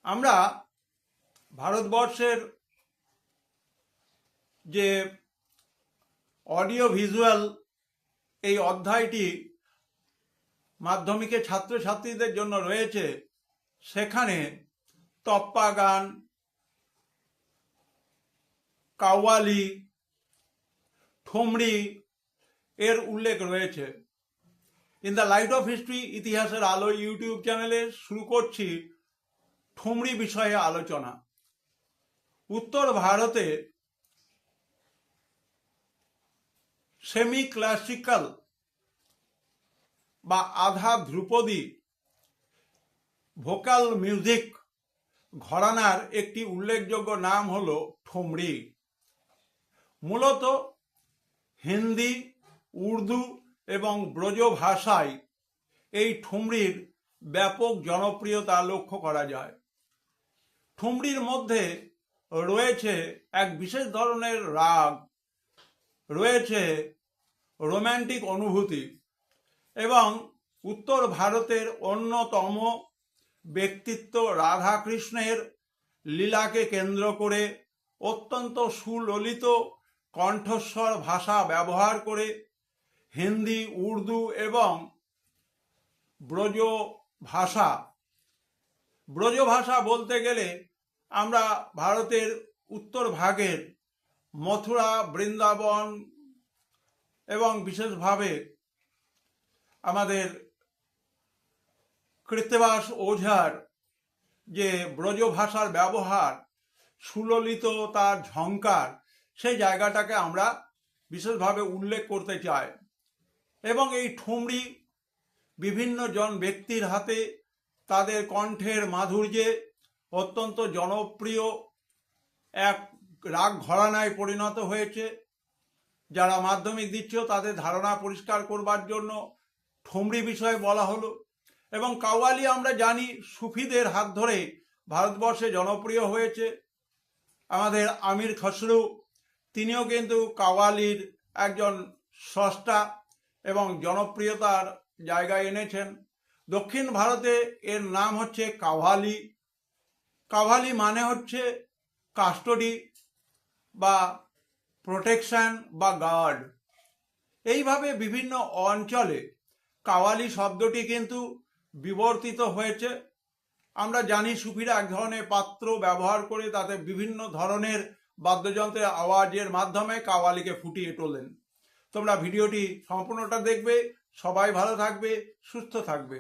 আমরা ভারতবর্ষের যে অডিও ভিজুয়াল এই অধ্যায়টি মাধ্যমিকের ছাত্রছাত্রীদের জন্য রয়েছে, সেখানে তপ্পা গান, কাওয়ালি, ঠুমরি এর উল্লেখ রয়েছে। In the light off history, ইতিহাসের আলো ইউটিউব চ্যানেলে শুরু করছি ঠুমরি বিষয়ে আলোচনা। উত্তর ভারতে সেমি ক্লাসিক্যাল বা আধা ধ্রুপদী ভোকাল মিউজিক ঘরানার একটি উল্লেখযোগ্য নাম হল ঠুমরি। মূলত হিন্দি, উর্দু এবং ব্রজ ভাষায় এই ঠুমরির ব্যাপক জনপ্রিয়তা লক্ষ্য করা যায়। ঠুমরির মধ্যে রয়েছে এক বিশেষ ধরনের রাগ, রয়েছে রোম্যান্টিক অনুভূতি এবং উত্তর ভারতের অন্যতম ব্যক্তিত্ব রাধাকৃষ্ণের লীলাকে কেন্দ্র করে অত্যন্ত সুললিত কণ্ঠস্বর ভাষা ব্যবহার করে হিন্দি, উর্দু এবং ব্রজ ভাষা বলতে গেলে আমরা ভারতের উত্তর ভাগের মথুরা, বৃন্দাবন এবং বিশেষভাবে আমাদের কৃত্তিবাস ওঝার যে ব্রজ ভাষার ব্যবহার, সুললিত তার ঝঙ্কার, সেই জায়গাটাকে আমরা বিশেষভাবে উল্লেখ করতে চাই। এবং এই ঠুমরি বিভিন্ন জন ব্যক্তির হাতে তাদের কণ্ঠের মাধুর্যে অত্যন্ত জনপ্রিয় এক রাগ ঘরানায় পরিণত হয়েছে। যারা মাধ্যমিক দিচ্ছ তাদের ধারণা পরিষ্কার করবার জন্য ঠুমরি বিষয়ে বলা হলো। এবং কাওয়ালি আমরা জানি সুফিদের হাত ধরে ভারতবর্ষে জনপ্রিয় হয়েছে। আমাদের আমির খসরু তিনিও কিন্তু কাওয়ালির একজন স্রষ্টা এবং জনপ্রিয়তার জায়গায় এনেছেন। দক্ষিণ ভারতে এর নাম হচ্ছে কাভালি। কাভালি মানে হচ্ছে কাস্টডি বা প্রোটেকশন বা গার্ড। এইভাবে বিভিন্ন অঞ্চলে কাওয়ালি শব্দটি কিন্তু বিবর্তিত হয়েছে। আমরা জানি সুফিরা এক ধরনের পাত্র ব্যবহার করে তাতে বিভিন্ন ধরনের বাদ্যযন্ত্রের আওয়াজের মাধ্যমে কাওয়ালিকে ফুটিয়ে তোলেন। তোমরা ভিডিওটি সম্পূর্ণটা দেখবে। সবাই ভালো থাকবে, সুস্থ থাকবে।